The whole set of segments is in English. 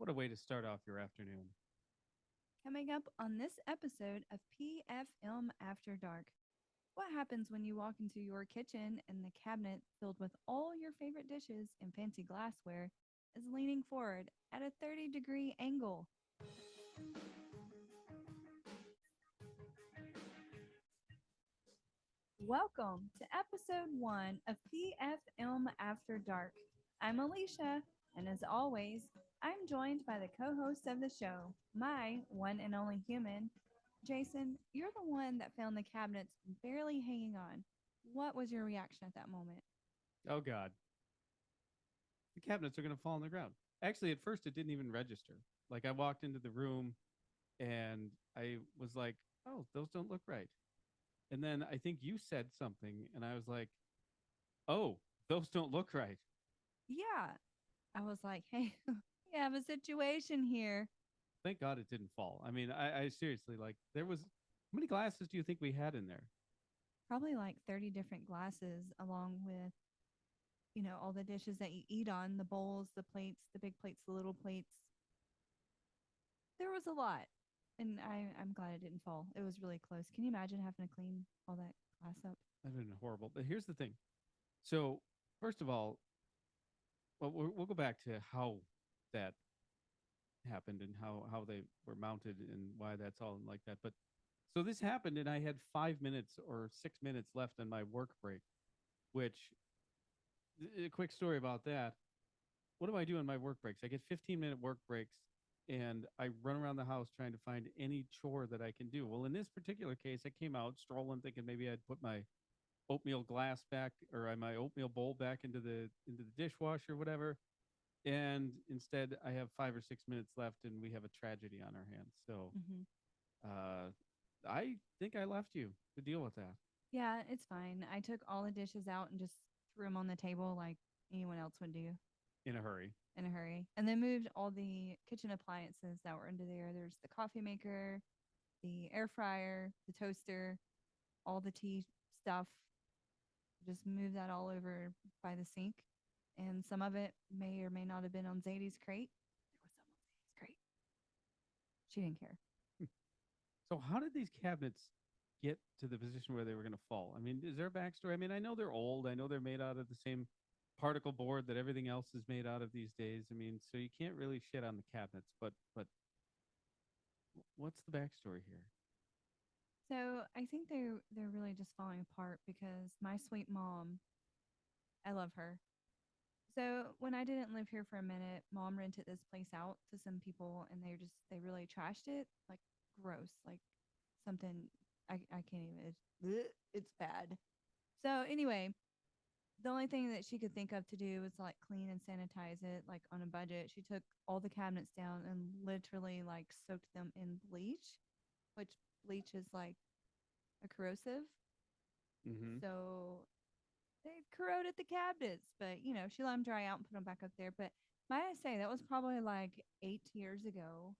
What a way to start off your afternoon. Coming up on this episode of PFM After Dark. What happens when you walk into your kitchen and the cabinet filled with all your favorite dishes and fancy glassware is leaning forward at a 30-degree angle? Welcome to episode 1 of PFM After Dark. I'm Alicia, and as always, I'm joined by the co host of the show, my one and only human. Jason, you're the one that found the cabinets barely hanging on. What was your reaction at that moment? Oh, God. The cabinets are going to fall on the ground. Actually, at first, it didn't even register. Like, I walked into the room and I was like, oh, those don't look right. And then I think you said something, and I was like, oh, those don't look right. Yeah, I was like, hey, we have a situation here. Thank God it didn't fall. I mean, I seriously, like, there was. How many glasses do you think we had in there? Probably like 30 different glasses, along with, all the dishes that you eat on, the bowls, the plates, the big plates, the little plates. There was a lot. And I'm glad it didn't fall. It was really close. Can you imagine having to clean all that glass up? That'd been horrible. But here's the thing. So, first of all, well, we'll go back to how that happened and how they were mounted and why that's all like that. But so this happened, and I had 5 minutes or 6 minutes left on my work break. Which a quick story about that. What do I do on my work breaks? I get 15-minute work breaks, and I run around the house trying to find any chore that I can do. Well, in this particular case, I came out strolling, thinking maybe I'd put my oatmeal glass back or my oatmeal bowl back into the dishwasher or whatever. And instead, I have 5 or 6 minutes left, and we have a tragedy on our hands. So Mm-hmm. uh, I think I left you to deal with that Yeah, it's fine. I took all the dishes out and just threw them on the table like anyone else would do in a hurry. in a hurry. And then moved all the kitchen appliances that were under there. There's the coffee maker, the air fryer, the toaster, all the tea stuff. Just move that all over by the sink. And some of it may or may not have been on Zadie's crate. There was some on Zadie's crate. She didn't care. So how did these cabinets get to the position where they were going to fall? I mean, is there a backstory? I mean, I know they're old. I know they're made out of the same particle board that everything else is made out of these days. I mean, so you can't really shit on the cabinets. But what's the backstory here? So I think they're really just falling apart because my sweet mom, I love her. So when I didn't live here for a minute, mom rented this place out to some people and they really trashed it. Like gross. Like something I can't even it's bad. So anyway, the only thing that she could think of to do was like clean and sanitize it like on a budget. She took all the cabinets down and literally like soaked them in bleach, which bleach is like a corrosive. Mm-hmm. So they corroded the cabinets, but she let them dry out and put them back up there. But might I say that was probably like 8 years ago,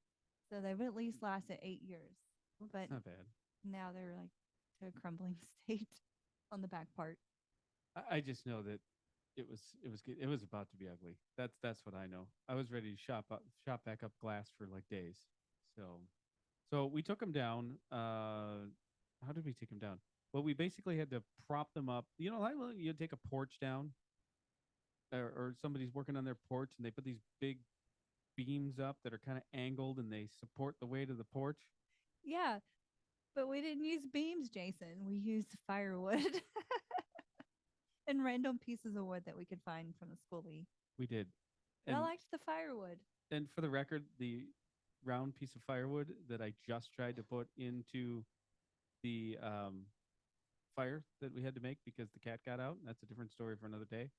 so they've at least lasted 8 years. Well, But that's not bad. now they're like to a crumbling state on the back part. I just know that it was about to be ugly. That's what I know. I was ready to shop back up glass for like days. So we took them down. How did we take them down? Well, we basically had to prop them up. You know, like you take a porch down, or somebody's working on their porch, and they put these big beams up that are kind of angled, and they support the weight of the porch. Yeah, but we didn't use beams, Jason. We used firewood and random pieces of wood that we could find from the schoolie. We did, But I and liked the firewood. for the record, the round piece of firewood that I just tried to put into the fire that we had to make because the cat got out. That's a different story for another day.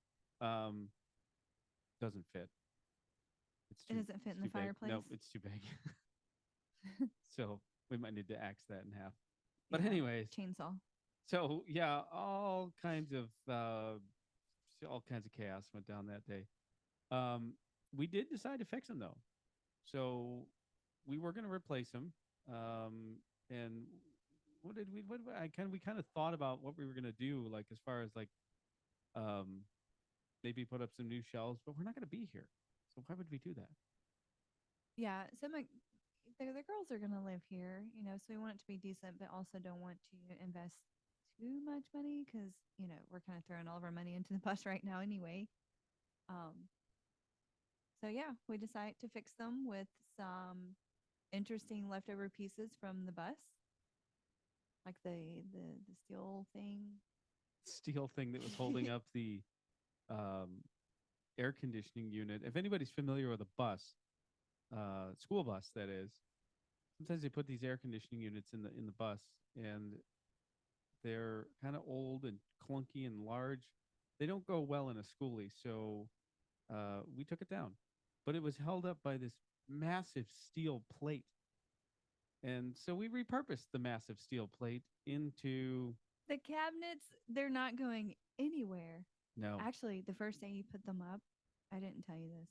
Um, doesn't fit. It's It too doesn't fit it's in the too big. fireplace. Nope, it's too big. So we might need to axe that in half. But Yeah, anyways, chainsaw. so yeah, all kinds of chaos went down that day. Um, we did decide to fix them though. So we were going to replace them. And we kind of thought about what we were going to do, like as far as like um, maybe put up some new shelves, but we're not going to be here. So why would we do that? Yeah. So my the girls are gonna live here, so we want it to be decent, but also don't want to invest too much money because we're kind of throwing all of our money into the bus right now anyway. Um, so yeah, we decided to fix them with some interesting leftover pieces from the bus, like the steel thing. Steel thing that was holding up the um, air conditioning unit. If anybody's familiar with a bus, school bus that is, sometimes they put these air conditioning units in the bus, and they're kind of old and clunky and large. They don't go well in a schoolie, so we took it down. But it was held up by this massive steel plate, and so we repurposed the massive steel plate into The cabinets, they're not going anywhere. no. Actually, the first day you put them up, I didn't tell you this,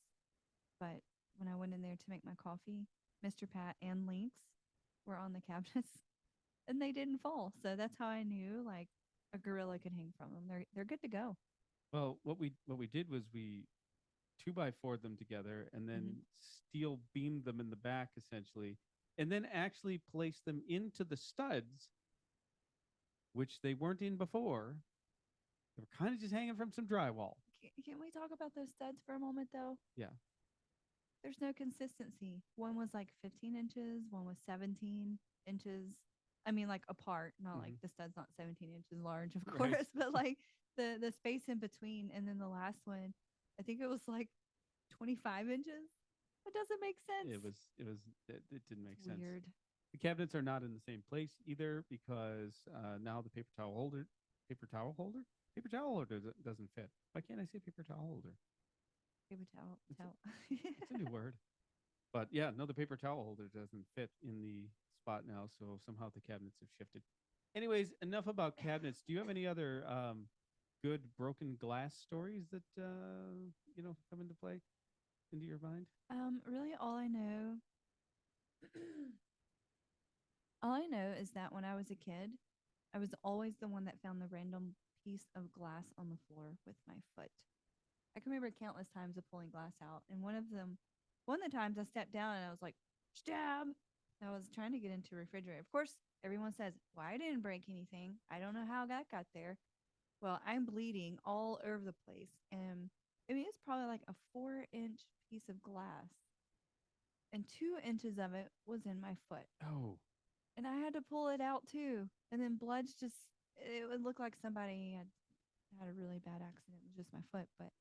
but when I went in there to make my coffee, Mr. Pat and Lynx were on the cabinets and they didn't fall. So that's how I knew like a gorilla could hang from them. They're good to go. Well, what we did was we two by four them together and then Hmm. steel beamed them in the back essentially, and then actually placed them into the studs, which they weren't in before. They were kind of just hanging from some drywall. Can we talk about those studs for a moment though? Yeah. There's no consistency. One was like 15 inches, one was 17 inches. I mean, like apart, not like Hmm. the stud's not 17 inches large, of Right. course, but like the space in between. And then the last one, I think it was like 25 inches. That doesn't make sense. It didn't make It's sense. weird. The cabinets are not in the same place either because now the paper towel holder doesn't fit. Why can't I say paper towel holder? Paper towel, It's a, towel. it's a new word. But yeah, no, the paper towel holder doesn't fit in the spot now, so somehow the cabinets have shifted. Anyways, enough about cabinets. Do you have any other good broken glass stories that come into play into your mind? Really, all I know is that when I was a kid, I was always the one that found the random piece of glass on the floor with my foot. I can remember countless times of pulling glass out, and one of the times I stepped down and I was like, stab. I was trying to get into a refrigerator. Of course, everyone says, well, I didn't break anything. I don't know how that got there. Well, I'm bleeding all over the place. And I mean, it's probably like a 4-inch piece of glass, and 2 inches of it was in my foot. Oh, And I had to pull it out too. And then blood's just, it would look like somebody had a really bad accident with just my foot. But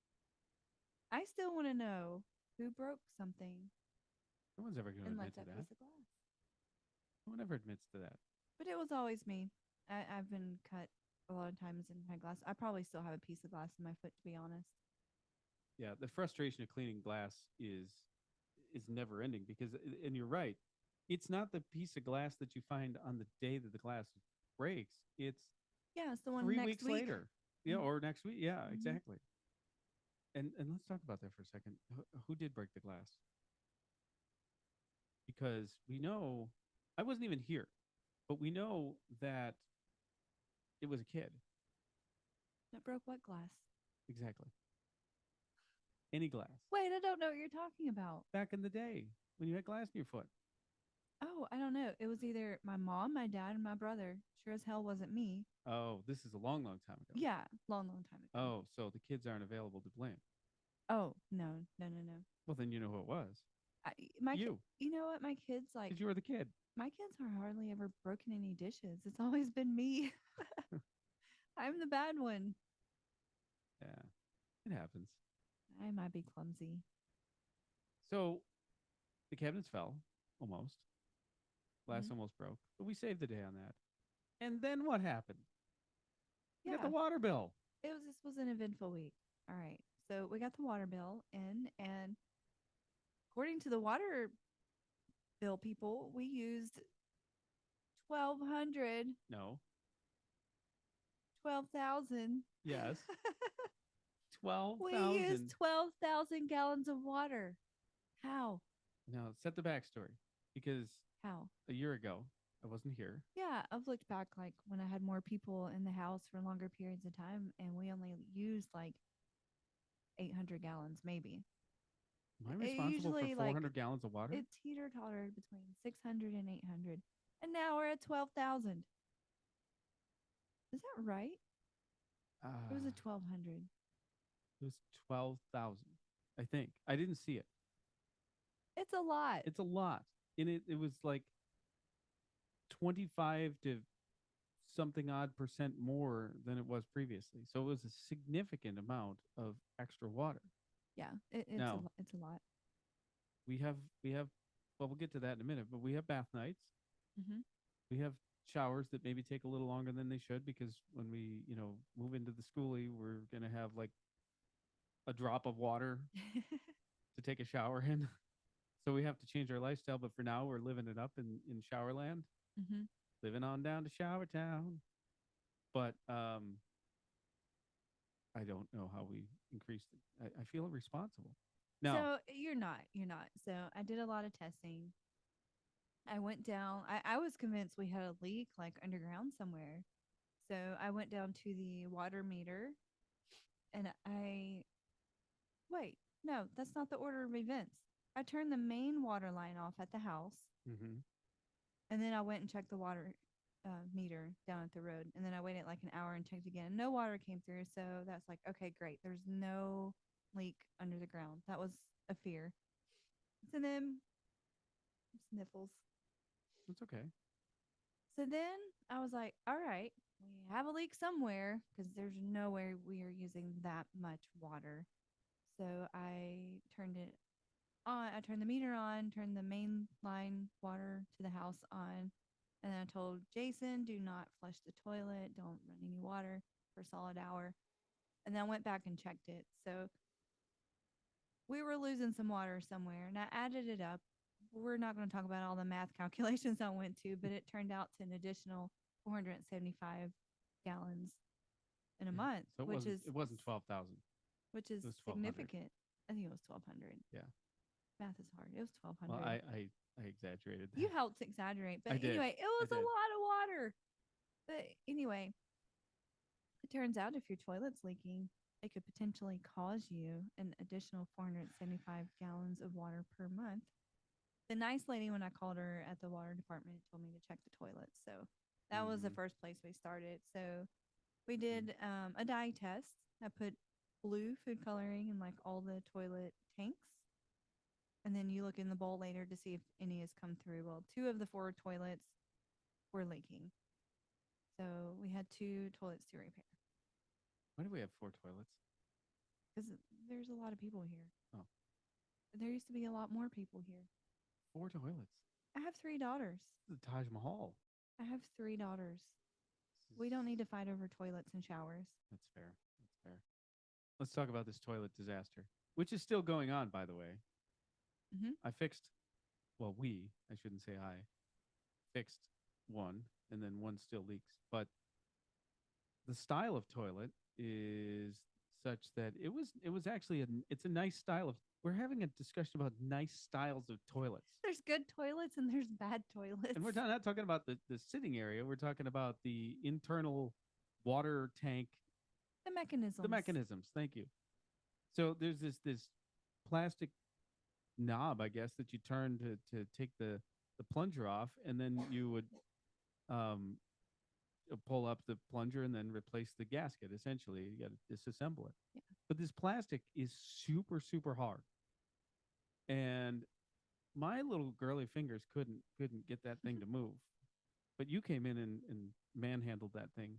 I still want to know who broke something no one's ever going to and admit left to that that. piece of glass. No one ever admits to that. But it was always me. I've been cut a lot of times in my glass. I probably still have a piece of glass in my foot, to be honest. Yeah, the frustration of cleaning glass is never ending because, and you're right, it's not the piece of glass that you find on the day that the glass breaks. It's Yeah, it's the one three next weeks week. later. Yeah, or next week. Yeah, Mm-hmm. exactly. And let's talk about that for a second. Who did break the glass? Because we know I wasn't even here, but we know that it was a kid. That broke what glass? Exactly. Any glass. Wait, I don't know what you're talking about. Back in the day when you had glass in your foot. Oh, I don't know. It was either my mom, my dad, and my brother. Sure as hell wasn't me. Oh, this is a long, long time ago. Yeah, long, long time ago. Oh, so the kids aren't available to blame. Oh, no, no, no, no. Well, then you know who it was. I, my, You, you know what? My kids like because you were the kid. my kids are hardly ever broken any dishes. It's always been me. I'm the bad one. Yeah, it happens. I might be clumsy. So the cabinets fell almost. Glass Mhm. almost broke, but we saved the day on that. And then what happened? We got the Yeah, water bill. this was an eventful week. All right, so we got the water bill in, and according to the water bill people, we used 1,200, No. 12,000. Yes. 12,000. We used 12,000 gallons of water. How? Now, set the backstory because How? a year ago, I wasn't here. Yeah, I've looked back like when I had more people in the house for longer periods of time and we only used like 800 gallons, maybe. Am I It responsible for usually like 400 gallons of water? it teeter tottered between 600 and 800, and now we're at 12,000. Is that right? It was a Uh, 1,200. it was 12,000. I think. I didn't see it. It's a lot. It's a lot. And it was like 25 to something odd percent more than it was previously. So it was a significant amount of extra water. Yeah, Now, it's a lot. we have well, we'll get to that in a minute, but we have bath nights. Hmm. We have showers that maybe take a little longer than they should because when we, move into the schoolie, we're going to have like a drop of water to take a shower in. So we have to change our lifestyle, but for now we're living it up in Showerland, Hmm. living on down to Shower Town. But I don't know how we increased it. I feel irresponsible. Now, So you're not. So I did a lot of testing. I went down. I was convinced we had a leak like underground somewhere. So I went down to the water meter and I wait, no, that's not the order of events. I turned the main water line off at the house, hmm and then I went and checked the water meter down at the road. And then I waited like an hour and checked again. No water came through. So that's like, okay, great. There's no leak under the ground. That was a fear. So then, sniffles. it's okay. So then I was like, all right, we have a leak somewhere because there's no way we are using that much water. So I turned it on. I turned the meter on, turned the main line water to the house on. And then I told Jason, do not flush the toilet. Don't run any water for a solid hour. And then I went back and checked it. So we were losing some water somewhere. And I added it up. We're not going to talk about all the math calculations I went to, but it turned out to an additional 475 gallons in a Yeah. month, So it wasn't 12,000. which is It was 1,200. significant. I think it was 1,200. Yeah. Math is hard. It was Well, 1,200. I exaggerated You that. helped exaggerate, but I did. anyway, it I was a did. lot of water. But anyway, it turns out if your toilet's leaking, it could potentially cause you an additional 475 gallons of water per month. The nice lady, when I called her at the water department, told me to check the toilets. So that was the hmm first place we started. So we hmm did a dye test. I put blue food coloring in like all the toilet tanks. And then you look in the bowl later to see if any has come through. Well, two of the four toilets were leaking. So we had two toilets to repair Why do we have four toilets? because there's a lot of people here. Oh, There used to be a lot more people here. four toilets. I have three daughters. This is the Taj Mahal. I have three daughters. This We is don't need to fight over toilets and showers. That's fair. That's fair. Let's talk about this toilet disaster, which is still going on, by the way. Hmm. I fixed, well, I shouldn't say I, fixed one, and then one still leaks. But the style of toilet is such that it was actually it's a nice style of. We're having a discussion about nice styles of toilets. There's good toilets and there's bad toilets. And we're not talking about the sitting area. We're talking about the internal water tank, The mechanisms. the mechanisms. Thank you. So there's this plastic knob, I guess, that you turn to take the plunger off, and then you would um, pull up the plunger and then replace the gasket. Essentially, you got to disassemble it. Yeah. But this plastic is super hard, and my little girly fingers couldn't get that thing to move. But you came in and manhandled that thing.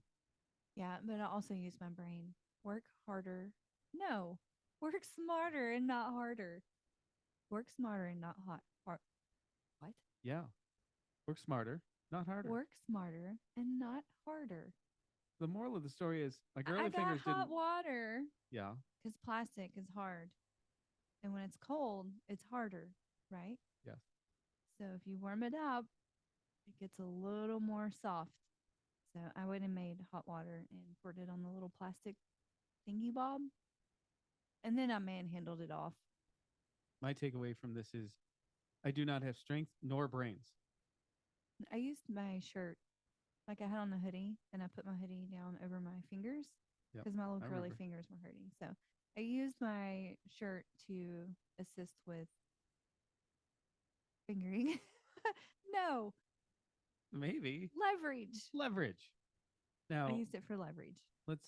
Yeah, but I also use my brain. Work harder. No, work smarter and not harder. Work smarter and not hard. What? Yeah, work smarter, not harder. Work smarter and not harder. The moral of the story is my I girly got fingers didn't. hot water Yeah. because plastic is hard. And when it's cold, it's harder, right? Yes. So if you warm it up, it gets a little more soft. So I went and made hot water and poured it on the little plastic thingy bob. And then I manhandled it off. My takeaway from this is I do not have strength nor brains. I used my shirt. Like I had on a hoodie and I put my hoodie down over my fingers Yep. because my little I curly remember. fingers were hurting. So I used my shirt to assist with fingering. No, Maybe leverage. leverage. I Now, used it for leverage. let's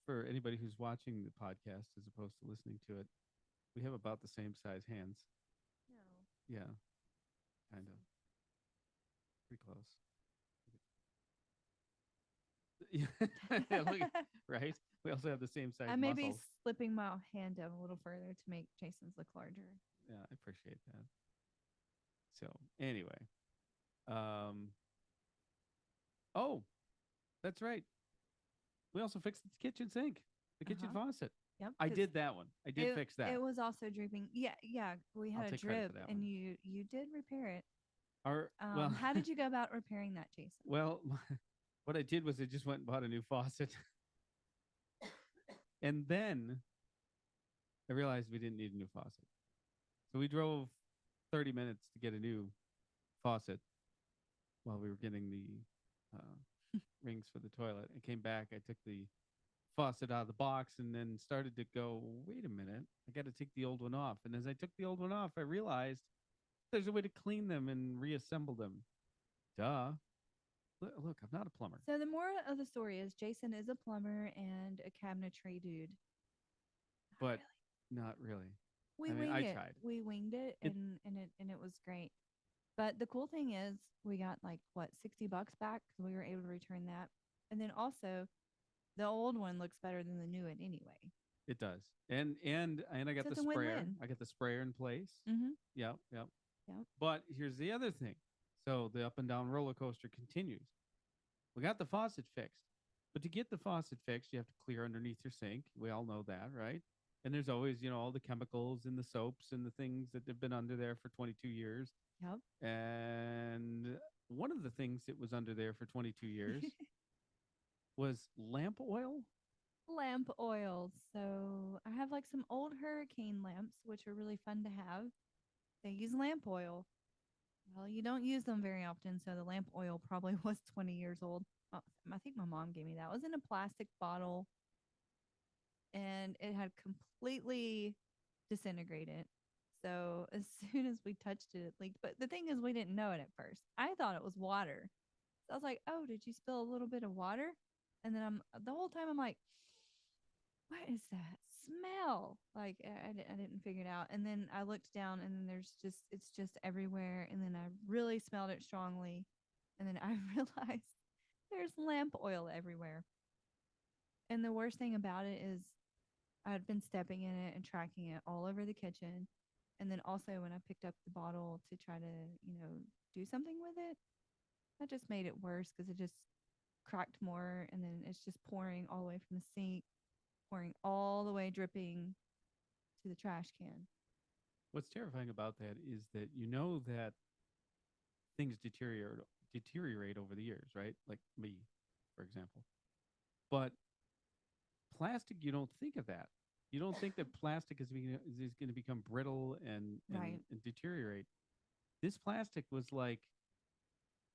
for anybody who's watching the podcast as opposed to listening to it, we have about the same size hands. No. Yeah, kind of. Pretty close. Yeah, look, right? We also have the same size I may be muscles. slipping my hand down a little further to make Jason's look larger. Yeah, I appreciate that. So, anyway, um, oh, that's right. We also fixed the kitchen sink, the kitchen Uh-huh. faucet. Yep. I 'Cause did that one. I did fix that. it was also dripping. Yeah, yeah. We I'll had a take credit drip, for that and one. you did repair it. Or well, How did you go about repairing that, Jason? well, what I did was I just went and bought a new faucet, and then I realized we didn't need a new faucet. So we drove 30 minutes to get a new faucet while we were getting the rings for the toilet. I came back. I took the faucet out of the box and then started to go, wait a minute, I got to take the old one off. And as I took the old one off, I realized there's a way to clean them and reassemble them. Duh. Look, I'm not a plumber. So the moral of the story is Jason is a plumber and a cabinetry dude. But not really. We I mean, winged I it. tried. We winged it, It and it was great. But the cool thing is, we got like what $60 back because we were able to return that, and then also the old one looks better than the new one anyway. it does. And I got So the it's a sprayer. win-win. I got the sprayer in place. Mm-hmm. Yep, yep. Yep. But here's the other thing. So the up and down roller coaster continues. We got the faucet fixed. But to get the faucet fixed, you have to clear underneath your sink. We all know that, right? And there's always, all the chemicals and the soaps and the things that have been under there for 22 years. Yep. And one of the things that was under there for 22 years was lamp oil. Lamp oil. So I have like some old hurricane lamps, which are really fun to have. They use lamp oil. Well, you don't use them very often, so the lamp oil probably was 20 years old. I think my mom gave me that. It was in a plastic bottle, and it had completely disintegrated. So as soon as we touched it, it leaked. But the thing is, we didn't know it at first. I thought it was water. So I was like, "Oh, did you spill a little bit of water?" And then the whole time I'm like, "What is that smell?" Like I didn't figure it out. And then I looked down, and then it's just everywhere. And then I really smelled it strongly, and then I realized there's lamp oil everywhere. And the worst thing about it is I'd been stepping in it and tracking it all over the kitchen. And then also when I picked up the bottle to try to, do something with it, that just made it worse because it just cracked more. And then it's just pouring all the way from the sink, pouring all the way dripping to the trash can. What's terrifying about that is that that things deteriorate over the years, right? Like me, for example. But plastic, you don't think of that. You don't think that plastic is going to become brittle Right. and deteriorate. This plastic was like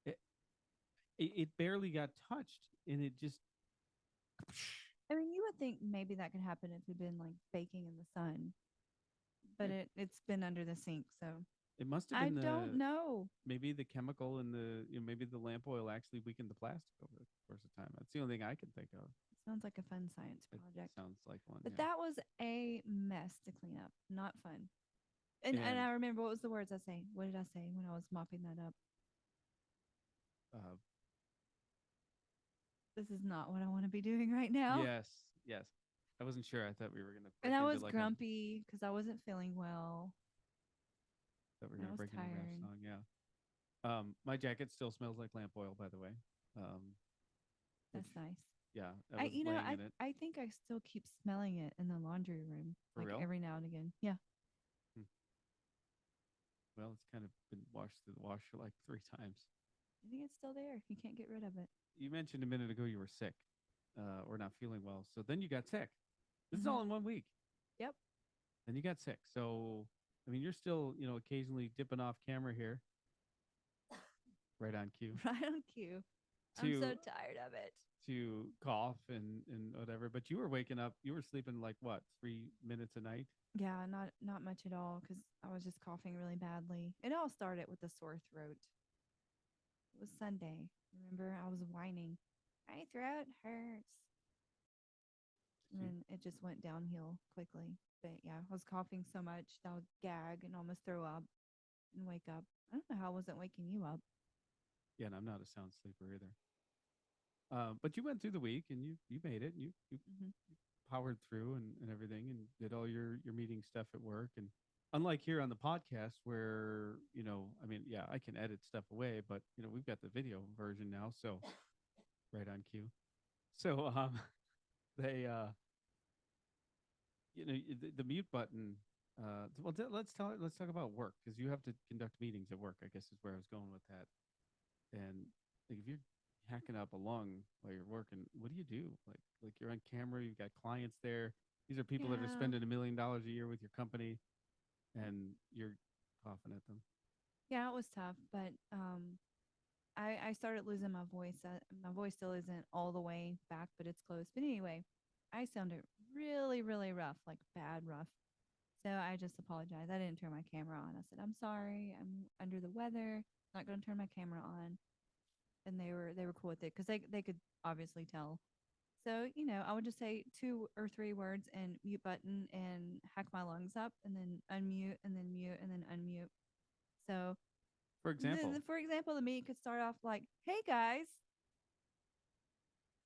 it, it barely got touched, and it just I mean, you would think maybe that could happen if it'd been like baking in the sun, but it, it's been under the sink. So it must have I been don't the know. maybe the chemical and maybe the lamp oil actually weakened the plastic over the course of time. That's the only thing I can think of. Sounds like a fun science It project. sounds like one, But yeah. that was a mess to clean up. Not fun. And And I remember what was the words I say? What did I say when I was mopping that up? uh, This is not what I want to be doing right now. yes, yes. I wasn't sure. I thought we were gonna And break I into was like a grumpy because I wasn't feeling well. that we're And I gonna was break into a rap tired. song. Yeah. My jacket still smells like lamp oil, by the way. Um, which That's nice. yeah, I was laying in it I think I still keep smelling it in the laundry room, for like real. every now and again. Yeah. Hmm. Well, it's kind of been washed through the washer like 3 times. I think it's still there. You can't get rid of it. You mentioned a minute ago you were sick, or not feeling well. So then you got sick. This is Hmm. all in one week. Yep. Then you got sick. So I mean, you're still occasionally dipping off camera here, right on cue. Right on cue. I'm To so tired of it. to cough and whatever, but you were waking up. You were sleeping like what, 3 minutes a night? Yeah, not much at all because I was just coughing really badly. It all started with a sore throat. It was Sunday. Remember, I was whining. My throat hurts. And You, then it just went downhill quickly. But yeah, I was coughing so much that I would gag and almost throw up and wake up. I don't know how I wasn't waking you up. yeah, and I'm not a sound sleeper either. But you went through the week and you made it. You Hmm. powered through and everything and did all your meeting stuff at work. And unlike here on the podcast where, I mean, yeah, I can edit stuff away, but we've got the video version now, so right on cue. So they the mute button. Well, let's talk about work because you have to conduct meetings at work. I guess is where I was going with that. And like if you're hacking up a lung while you're working, what do you do? Like you're on camera, you've got clients there. These are people that are Yeah. spending $1 million a year with your company, and you're coughing at them. Yeah, it was tough, but I started losing my voice. My voice still isn't all the way back, but it's close. But anyway, I sounded really, really rough, like bad rough. So I just apologized. I didn't turn my camera on. I said, "I'm sorry. I'm under the weather. Not going to turn my camera on." And they were cool with it because they could obviously tell. So I would just say 2 or 3 words and mute button and hack my lungs up and then unmute and then mute and then unmute. So For example, for example, the meet could start off like, "Hey guys,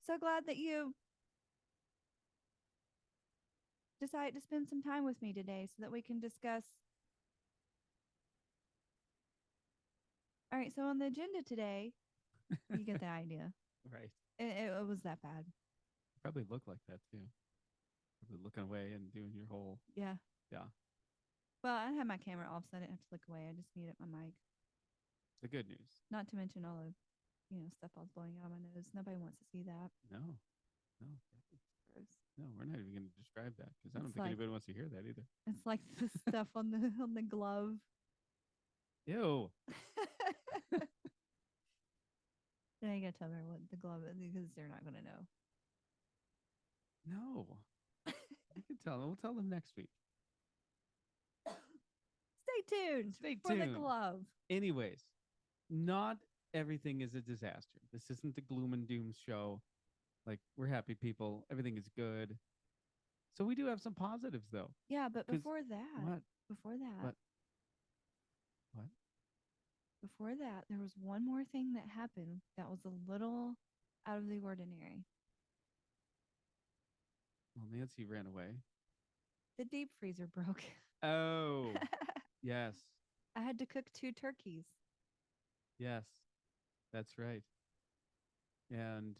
so glad that you decided to spend some time with me today so that we can discuss." All right, so on the agenda today, you get the idea. right? It was that bad. Probably look like that too. Probably looking away and doing your whole Yeah. yeah. Well, I had my camera off, so I didn't have to look away. I just muted my mic. The good news. Not to mention all of, stuff I was blowing out of my nose. Nobody wants to see that. No, no, Gross. no. We're not even going to describe that because I don't It's think like anybody wants to hear that either. it's like the stuff on the glove. Ew. Then I gotta tell her what the glove is because they're not gonna know. No. You can tell them. We'll tell them next week. Stay tuned Stay for the tuned. glove. Anyways, not everything is a disaster. This isn't the gloom and doom show. Like we're happy people. Everything is good. So we do have some positives though. Yeah, but 'Cause before that, what? before that, What? What? before that, there was one more thing that happened that was a little out of the ordinary. Well, Nancy ran away. The deep freezer broke. Oh, yes. I had to cook 2 turkeys. Yes. That's right. And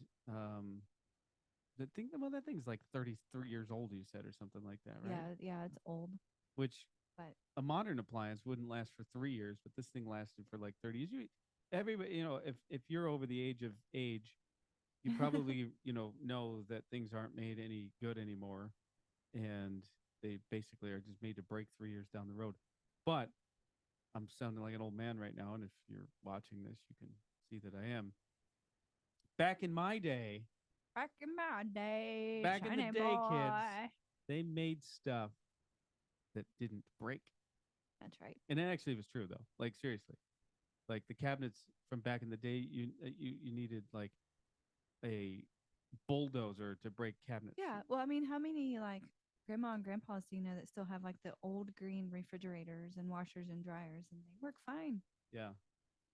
the thing well that thing's like 33 years old you said or something like that, right? Yeah, it's old, Which but a modern appliance wouldn't last for 3 years, but this thing lasted for like 30 years. Everybody, if you're over the age of age, you probably, know that things aren't made any good anymore. And they basically are just made to break 3 years down the road. But I'm sounding like an old man right now. And if you're watching this, you can see that I am. Back in my day, back in my day, back in the shiny day, kids, boy. they made stuff that didn't break. That's right. And it actually was true, though. Like, seriously. Like the cabinets from back in the day, you needed like a bulldozer to break cabinets. Yeah. Well, I mean, how many like grandma and grandpas do you know that still have like the old green refrigerators and washers and dryers and they work fine? Yeah.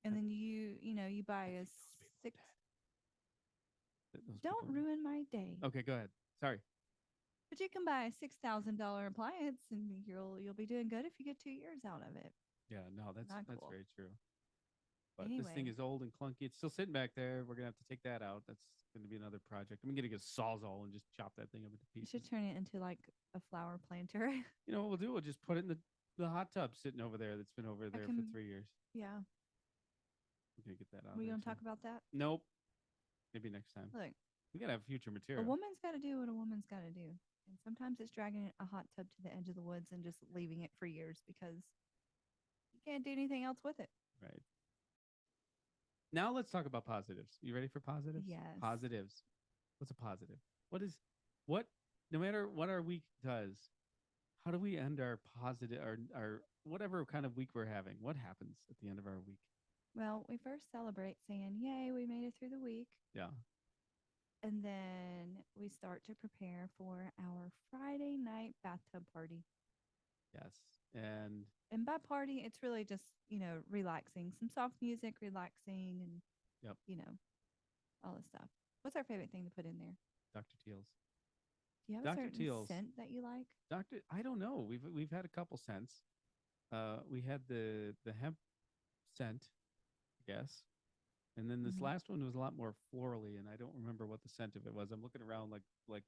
And then you buy a six. Those Don't people. ruin my day. Okay, go ahead. Sorry. But you can buy a $6,000 appliance and you'll be doing good if you get 2 years out of it. Yeah, no, that's Not that's cool. very true. But this thing Anyway, is old and clunky. It's still sitting back there. We're gonna have to take that out. That's going to be another project. I'm gonna get a sawzall and just chop that thing up into you pieces. should turn it into like a flower planter. You know what we'll do? We'll just put it in the hot tub sitting over there that's been over there for 3 years. Yeah. We're gonna get that out. We there gonna too. talk about that? Nope. Maybe next time. Look, We gotta have future a material. woman's got to do what a woman's got to do. And sometimes it's dragging a hot tub to the edge of the woods and just leaving it for years because you can't do anything else with it. Right. Now let's talk about positives. You ready for positives? Yes. Positives. What's a positive? What is what? No matter what our week does, how do we end our positive, our whatever kind of week we're having? What happens at the end of our week? Well, we first celebrate saying, "Yay, we made it through the week." Yeah. And then we start to prepare for our Friday night bathtub party. Yes. And And by party, it's really just, relaxing, some soft music, relaxing, and, yep. you know, all this stuff. What's our favorite thing to put in there? Dr. Teal's. Do you have a Dr. certain Teal's. scent that you like? Doctor, I don't know. We've had a couple scents. We had the hemp scent, I guess, and then this Mm-hmm. last one was a lot more florally, and I don't remember what the scent of it was. I'm looking around like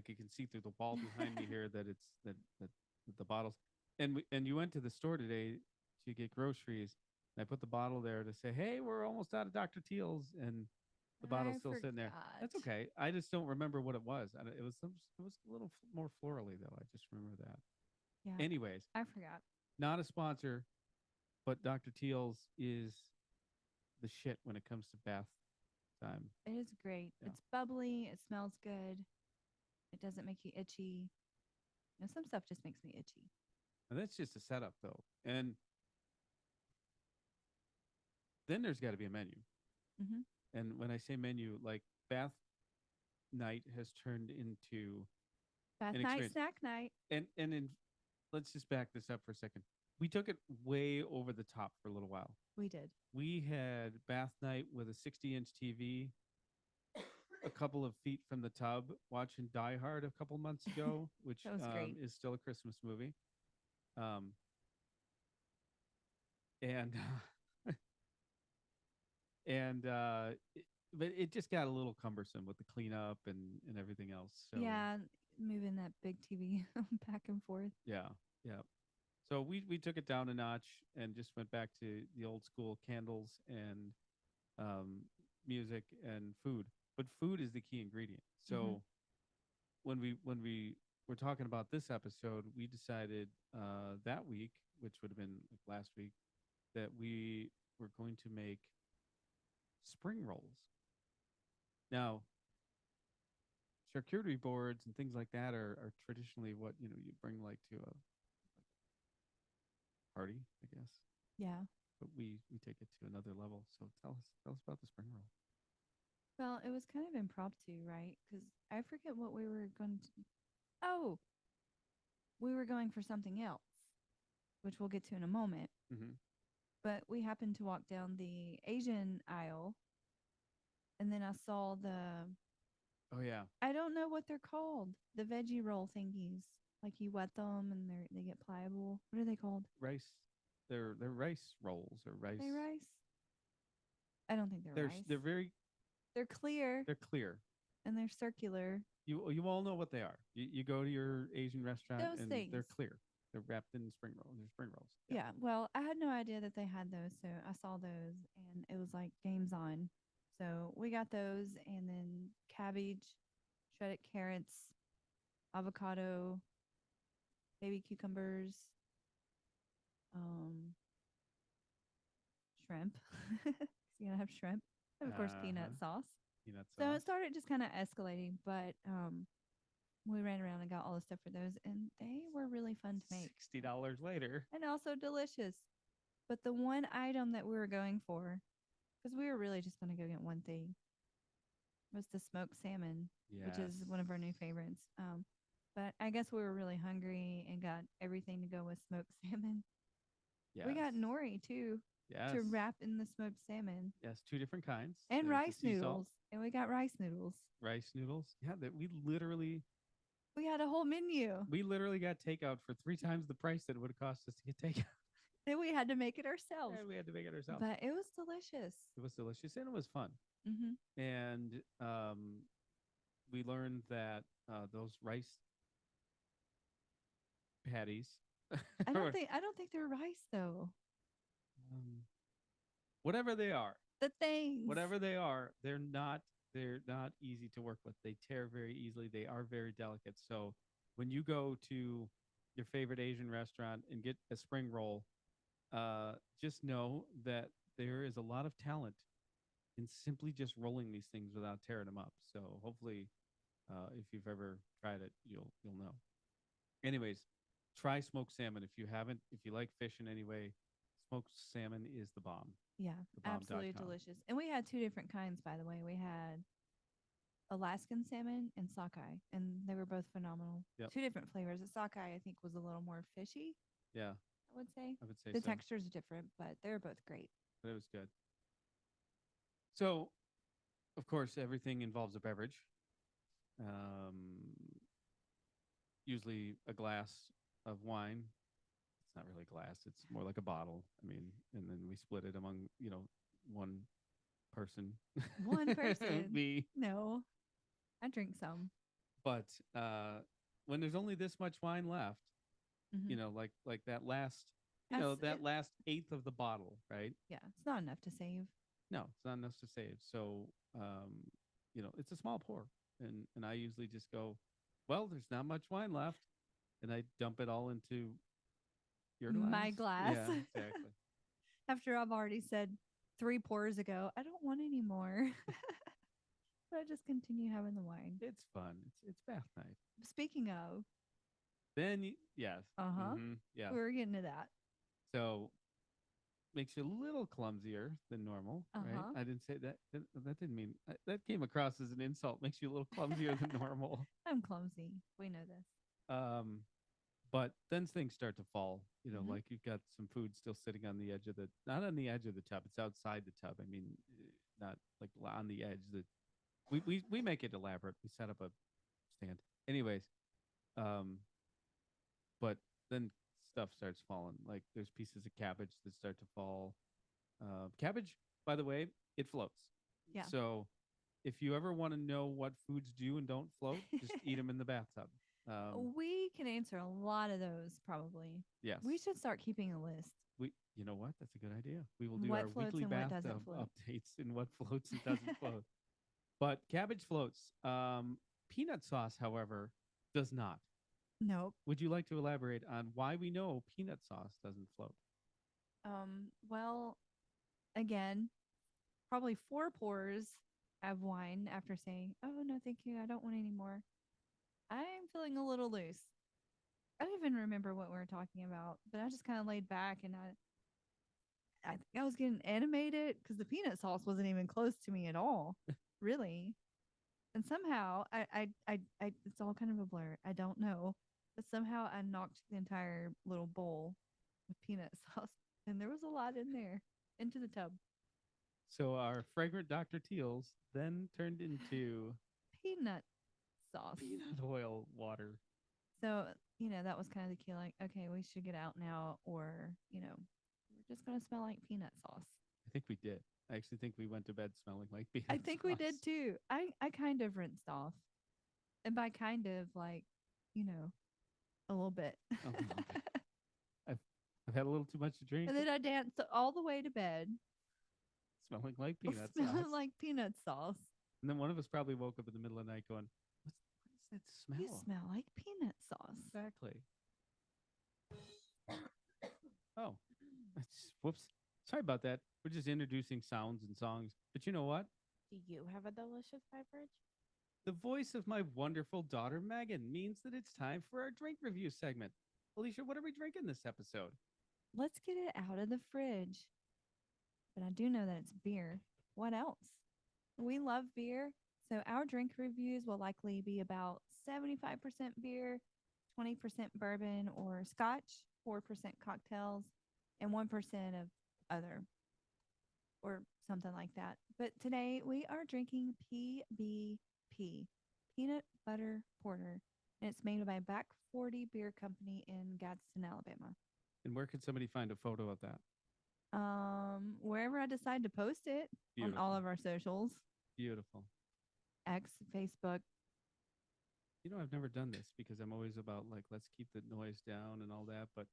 you can see through the wall behind me here that it's that the bottles. And you went to the store today to get groceries. And I put the bottle there to say, "Hey, we're almost out of Dr. Teal's," and the bottle's I still sitting there. forgot. That's okay. I just don't remember what it was. It was it was a little more florally though. I just remember that. Yeah, Anyways, I forgot. not a sponsor, but Dr. Teal's is the shit when it comes to bath time. It is great. Yeah. It's bubbly. It smells good. It doesn't make you itchy. Some stuff just makes me itchy. And that's just a setup though. And then there's got to be a menu. Mm-hmm. And when I say menu, like bath night has turned into Bath an night, experience. snack night. And in let's just back this up for a second. We took it way over the top for a little while. We did. We had bath night with a 60-inch TV, a couple of feet from the tub, watching Die Hard a couple months ago, which That was great. is still a Christmas movie. Um, and and but it just got a little cumbersome with the cleanup and everything else. So Yeah, moving that big TV back and forth. yeah, yeah. So we took it down a notch and just went back to the old school candles and um, music and food. But food is the key ingredient. So Mm-hmm. when we were talking about this episode, we decided that week, which would have been like last week, that we were going to make spring rolls. Now, charcuterie boards and things like that are traditionally what you bring like to a party, I guess. Yeah. But we take it to another level. So tell us about the spring roll. Well, it was kind of impromptu, right? Because I forget what we were going to. Oh, we were going for something else, which we'll get to in a moment. Mm-hmm. But we happened to walk down the Asian aisle, and then I saw the. Oh yeah, I don't know what they're called. The veggie roll thingies. Like you wet them and they get pliable. What are they called? rice. They're rice rolls or rice. They rice? I don't think they're rice. They're very They're clear they're clear. and they're circular. You all know what they are. You go to your Asian restaurant Those and things. they're clear. They're wrapped in spring roll. They're spring rolls. Yeah. Well, I had no idea that they had those, so I saw those and it was like games on. So we got those and then cabbage, shredded carrots, avocado, baby cucumbers, um, shrimp. You gotta have shrimp. And of course, peanut sauce. Peanut So sauce. it started just kind of escalating, but we ran around and got all the stuff for those, and they were really fun to make $60 later. and also delicious. But the one item that we were going for, because we were really just going to go get one thing, was the smoked salmon, which is one of our new favorites. But I guess we were really hungry and got everything to go with smoked salmon. Yes. We got nori too Yes. to wrap in the smoked salmon Yes, two different kinds. and There's the rice sea salt, noodles. And we got rice noodles. rice noodles. Yeah, that We had a whole menu. we literally got takeout for 3 times the price that it would have cost us to get takeout. Then we had to make it ourselves. And we had to make it ourselves. But it was delicious. It was delicious and it was fun. Mm-hmm. And we learned that those rice patties. I don't think they're rice though. um, whatever they are, The things. whatever they are, they're not easy to work with. They tear very easily. They are very delicate. So when you go to your favorite Asian restaurant and get a spring roll, just know that there is a lot of talent in simply just rolling these things without tearing them up. So hopefully, if you've ever tried it, you'll know. Anyways, try smoked salmon if you haven't. If you like fish in any way, smoked salmon is the bomb. Yeah, absolutely Thebomb.com. delicious. And we had two different kinds, by the way. We had Alaskan salmon and sockeye, and they were both phenomenal. Yep. Two different flavors. The sockeye, I think, was a little more fishy, Yeah, I would say. I would say The so. texture is different, but they're both great. But it was good. So, of course, everything involves a beverage. Um, Usually a glass of wine. It's not really glass; it's more like a bottle. I mean, and then we split it among one person. One person. Me. No, I drink some. But when there's only this much wine left, Hmm. like that last, That's that it. last eighth of the bottle, right? Yeah, it's not enough to save. No, it's not enough to save. So, it's a small pour, and I usually just go, well, there's not much wine left, and I dump it all into your glass. My glass. Yeah, exactly. After I've already said 3 pours ago, I don't want any more. But I just continue having the wine. It's fun. It's bath night. Speaking of, Then yes, uh-huh, yes. we were getting to that. So makes you a little clumsier than normal, right? Uh-huh. I didn't say that. That didn't mean that came across as an insult. Makes you a little clumsier than normal. I'm clumsy. We know this. Um, but then things start to fall. Mhm. Like you've got some food still sitting on the edge of the, not on the edge of the tub. It's outside the tub. I mean, not like on the edge. The we make it elaborate. We set up a stand. Anyways, um, but then stuff starts falling. Like there's pieces of cabbage that start to fall. Cabbage, by the way, it floats. Yeah. So if you ever want to know what foods do and don't float, just eat them in the bathtub. We can answer a lot of those probably. Yes. We should start keeping a list. You know what? That's a good idea. We will do What our floats weekly and what doesn't bathtub float. updates and what floats and doesn't float. But cabbage floats. Peanut sauce, however, does not. Nope. Would you like to elaborate on why we know peanut sauce doesn't float? Well, again, probably 4 pours of wine after saying, "Oh no, thank you. I don't want any more." I'm feeling a little loose. I don't even remember what we were talking about, but I just kind of laid back and I think I was getting animated because the peanut sauce wasn't even close to me at all, really. And somehow it's all kind of a blur. I don't know, but somehow I knocked the entire little bowl of peanut sauce, and there was a lot in there into the tub. So our fragrant Dr. Teals then turned into Peanut sauce. peanut oil water. So, that was kind of the key. Like, okay, we should get out now, or, we're just going to smell like peanut sauce. I think we did. I actually think we went to bed smelling like peanut I think we did sauce. too. I kind of rinsed off. And by kind of, like, a little bit. A little bit. I've, I've had a little too much to drink. And then I danced all the way to bed, Smelling like peanut sauce. smelling like peanut sauce. And then one of us probably woke up in the middle of the night going, what is that smell? You smell like peanut sauce. Exactly. Oh, whoops. Sorry about that. We're just introducing sounds and songs. But you know what? Do you have a delicious beverage? The voice of my wonderful daughter, Megan, means that it's time for our drink review segment. Alicia, what are we drinking this episode? Let's get it out of the fridge. But I do know that it's beer. What else? We love beer. So our drink reviews will likely be about 75% beer, 20% bourbon or scotch, 4% cocktails, and 1% of other or something like that. But today we are drinking PBP, Peanut Butter Porter, and it's made by Back 40 Beer Company in Gadsden, Alabama. And where can somebody find a photo of that? Wherever I decide to post it on all Beautiful. of our socials, Beautiful. X, Facebook. I've never done this because I'm always about like, let's keep the noise down and all that. But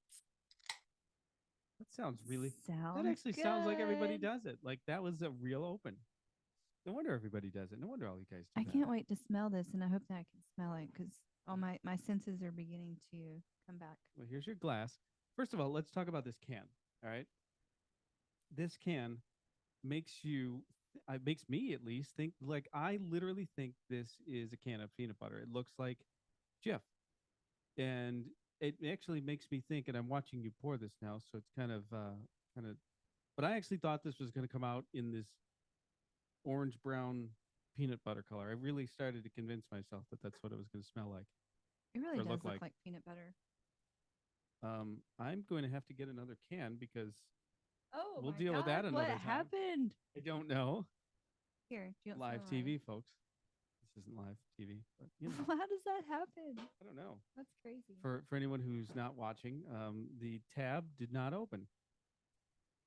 that sounds really, that actually sounds like everybody good. does it. Like that was a real open. No wonder everybody does it. No wonder all you guys do I that. can't wait to smell this, and I hope that I can smell it because all my senses are beginning to come back. Well, here's your glass. First of all, let's talk about this can. All right. This can makes you it makes me at least think like I literally think this is a can of peanut butter. It looks like Jif, and it actually makes me think. And I'm watching you pour this now, so it's kind of. But I actually thought this was going to come out in this orange brown peanut butter color. I really started to convince myself that that's what it was going to smell like It really or does look look like. like peanut butter. I'm going to have to get another can because Oh we'll my deal with God, that what another time. happened? I don't know. Here, do you want Live some of TV, folks. This isn't live TV, but you know, mine? How does that happen? I don't know. That's crazy. For anyone who's not watching, the tab did not open.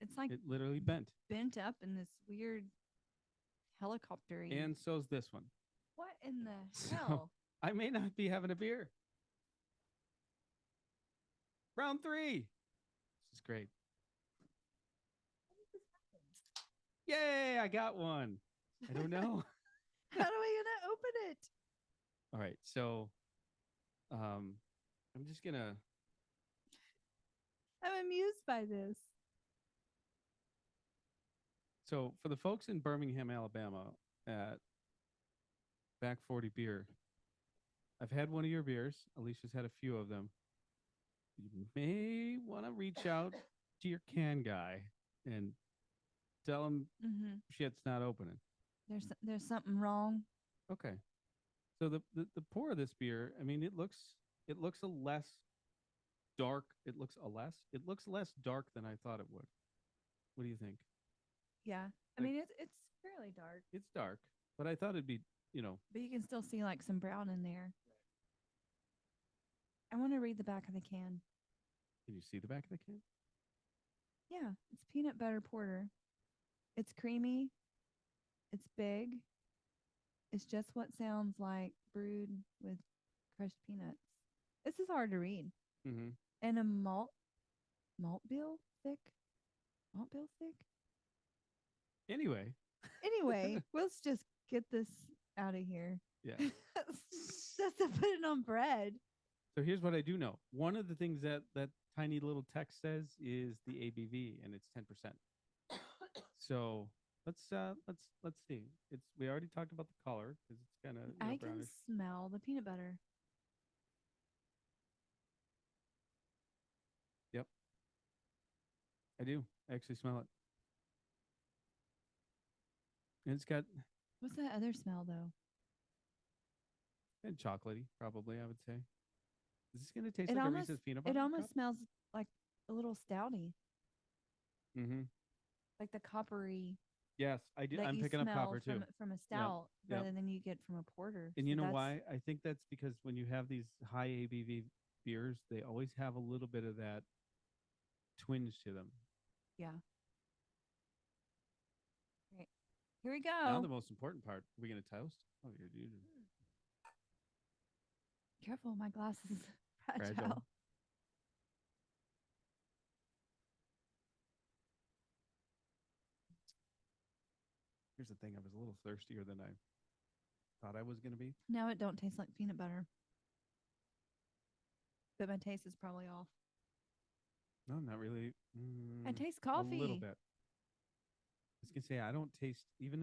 It's like It literally bent, bent up in this weird helicopter. and so's this one. What in the So hell? I may not be having a beer. Round 3. This is great. Yay! I got one. I don't know. How do I gonna open it? All right, so I'm just gonna. I'm amused by this. So for the folks in Birmingham, Alabama, at Back 40 Beer, I've had one of your beers. Alicia's had a few of them. You may want to reach out to your can guy and tell him Mm-hmm. shit's not opening. There's something wrong. Okay. So the pour of this beer, I mean, it looks a less dark. It looks less dark than I thought it would. What do you think? Yeah, I Like- mean it's fairly dark, It's dark, but I thought it'd be, but you can still see like some brown in there. I want to read the back of the can. can you see the back of the can? Yeah, it's peanut butter porter. It's creamy. It's big. It's just what sounds like brewed with crushed peanuts. This is hard to read. Mm-hmm. And a malt bill thick. Malt bill thick. Anyway, Anyway, let's just get this out of here. yeah. Just to put it on bread. So here's what I do know. One of the things that tiny little text says is the ABV, and it's 10%. So let's see. We already talked about the color because it's kind of I can brownish. smell the peanut butter. Yep, I do. I actually smell it, and it's got What's that other smell though? and chocolatey, probably. I would say. Is this gonna taste It like almost a Reese's peanut butter? it almost smells like a little stouty, Mm-hmm. like the coppery Yes, I do. that I'm you picking up smell copper too. from a stout yep. rather than you get from a porter. And So you know that's- why? I think that's because when you have these high ABV beers, they always have a little bit of that twinge to them. Yeah. Right. Here we Now go. the most important part. Are we gonna toast? Oh, you're Careful, my glass is fragile. Fragile. Here's the thing. I was a little thirstier than I thought I was gonna be. Now it don't taste like peanut butter. But my taste is probably off. No, not really. I taste coffee. A little bit. I was gonna say I don't taste even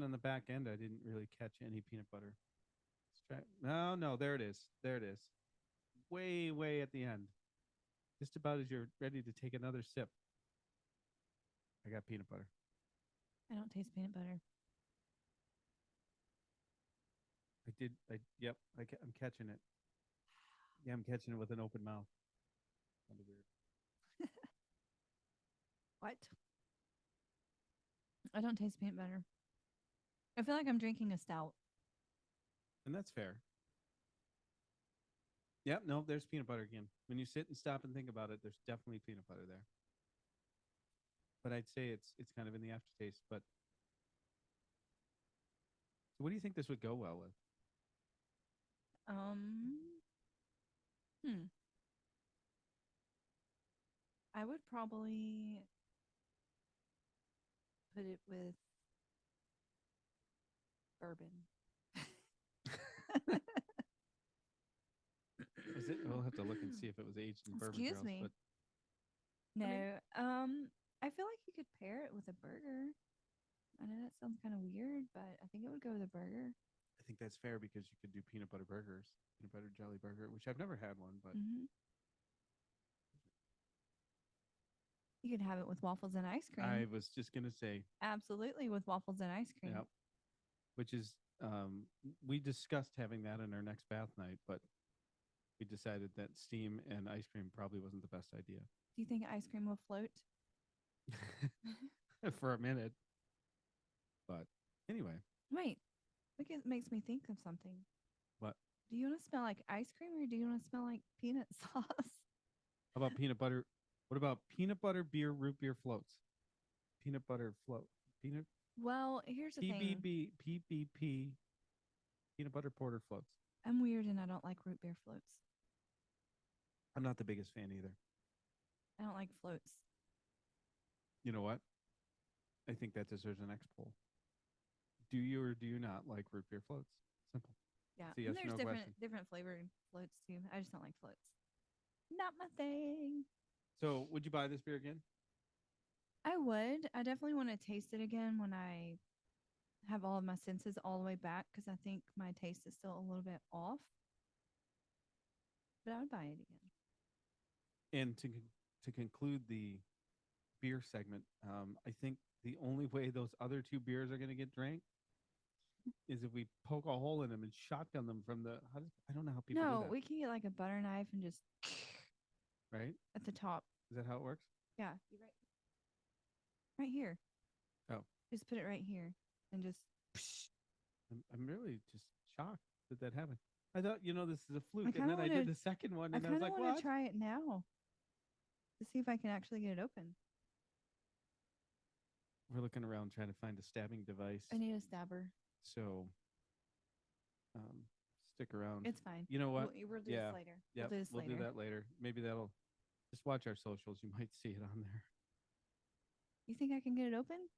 on the back end. I didn't really catch any peanut butter. Let's try. No, there it is. There it is. Way at the end. Just about as you're ready to take another sip. I got peanut butter. I don't taste peanut butter. I did. Yep. I'm catching it. Yeah, I'm catching it with an open mouth. Kind of weird. What? I don't taste peanut butter. I feel like I'm drinking a stout. And that's fair. Yep. No, there's peanut butter again. When you sit and stop and think about it, there's definitely peanut butter there. But I'd say it's kind of in the aftertaste. But so what do you think this would go well with? I would probably put it with bourbon. We'll have to look and see if it was aged in bourbon Excuse barrels. me. But No, mean- I feel like you could pair it with a burger. I know that sounds kind of weird, but I think it would go with a burger. I think that's fair because you could do peanut butter burgers, peanut butter jelly burger, which I've never had one, but You could have it with waffles and ice cream. I was just gonna say, Absolutely, with waffles and ice cream. yep, which is we discussed having that in our next bath night, but we decided that steam and ice cream probably wasn't the best idea Do you think ice cream will float? for a minute. But anyway, Wait, it makes me think of something. what? Do you want to smell like ice cream or do you want to smell like peanut sauce? How about peanut butter? What about peanut butter beer root beer floats? Peanut butter float. Peanut Well, here's the thing. PBP peanut butter porter floats. I'm weird and I don't like root beer floats. I'm not the biggest fan either. I don't like floats. You know what? I think that deserves an X poll. Do you or do you not like root beer floats? Simple. Yeah, It's a yes and or there's no question. different flavored floats too. I just don't like floats. Not my thing. So, would you buy this beer again? I would. I definitely want to taste it again when I have all of my senses all the way back because I think my taste is still a little bit off. But I would buy it again. And to conclude the beer segment, I think the only way those other two beers are going to get drank is if we poke a hole in them and shotgun them from the. I don't know how people do No, that. we can get like a butter knife and just Right? at the top. Is that how it works? Yeah, you're right here. Oh. Just put it right here and just. I'm really just shocked that happened. I thought, this is a fluke, and kinda then I did wanna- the second one, I and I kind was of like, want "What?" to try it now to see if I can actually get it open. We're looking around trying to find a stabbing device. I need a stabber. So, stick around. It's fine. You know what? We'll do Yeah. this later. Yep, We'll do this we'll later. do that later. Maybe that'll just watch our socials. You might see it on there. You think I can get it open?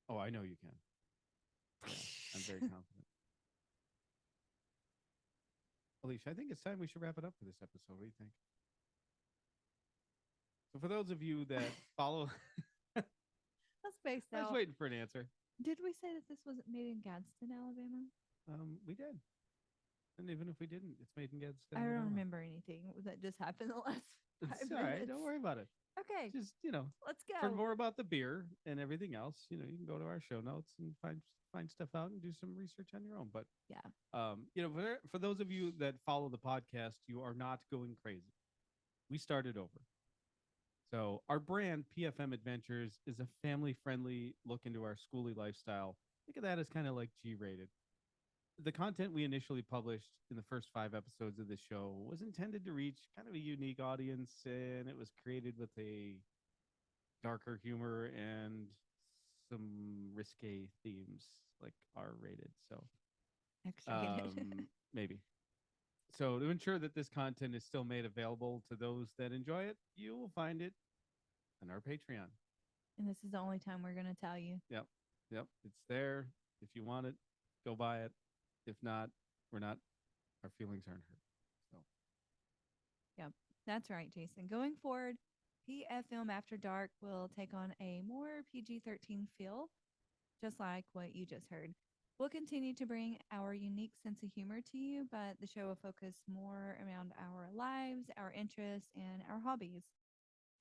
Oh, I know you can. Yeah, I'm very confident. Alicia, I think it's time we should wrap it up for this episode. What do you think? So, for those of you that follow, Let's face I was out. waiting for an answer. Did we say that this was made in Gadsden, Alabama? We did. And even if we didn't, it's made in Gadsden. I don't Alabama. remember anything that just happened the last 5 It's minutes. all right. Don't worry about it. Okay, Just, let's for go. more about the beer and everything else, you can go to our show notes and find stuff out and do some research on your own. But Yeah. for those of you that follow the podcast, you are not going crazy. We started over. So our brand PFM Adventures is a family-friendly look into our schooly lifestyle. Think of that as kind of like G-rated. The content we initially published in the first 5 episodes of the show was intended to reach kind of a unique audience, and it was created with a darker humor and some risque themes, like R-rated. So X-rated. maybe. So to ensure that this content is still made available to those that enjoy it, you will find it on our Patreon. And this is the only time we're going to tell you. Yep. It's there. If you want it, go buy it. If not, we're not. Our feelings aren't hurt. So That's right, Jason. Going forward, PF Film After Dark will take on a more PG-13 feel, just like what you just heard. We'll continue to bring our unique sense of humor to you, but the show will focus more around our lives, our interests, and our hobbies.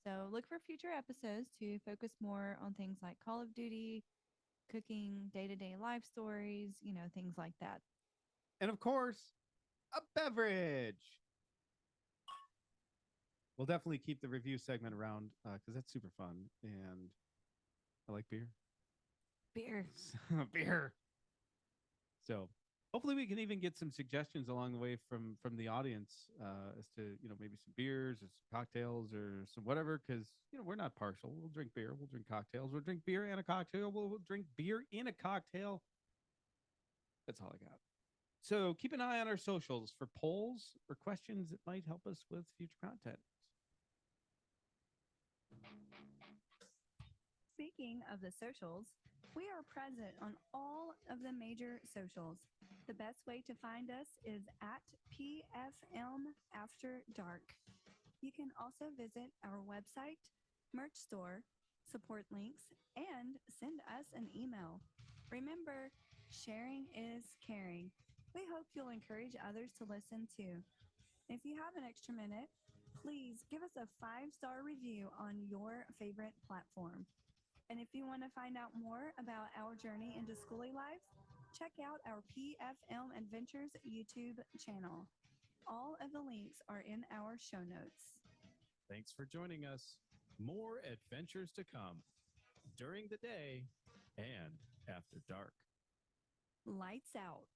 So look for future episodes to focus more on things like Call of Duty, cooking, day-to-day life stories, things like that. and of course, a beverage. We'll definitely keep the review segment around because that's super fun, and I like beer. Beer. Beer. So hopefully we can even get some suggestions along the way from the audience as to maybe some beers or some cocktails or some whatever, because we're not partial. We'll drink beer, we'll drink cocktails, we'll drink beer and a cocktail, we'll drink beer in a cocktail. That's all I got. So keep an eye on our socials for polls or questions that might help us with future content. Speaking of the socials, we are present on all of the major socials. The best way to find us is at PFM After Dark. You can also visit our website, merch store, support links, and send us an email. Remember, sharing is caring. We hope you'll encourage others to listen too. If you have an extra minute, please give us a 5-star review on your favorite platform. And if you want to find out more about our journey into schoolie life, check out our PFM Adventures YouTube channel. All of the links are in our show notes. Thanks for joining us. More adventures to come during the day and after dark. Lights out.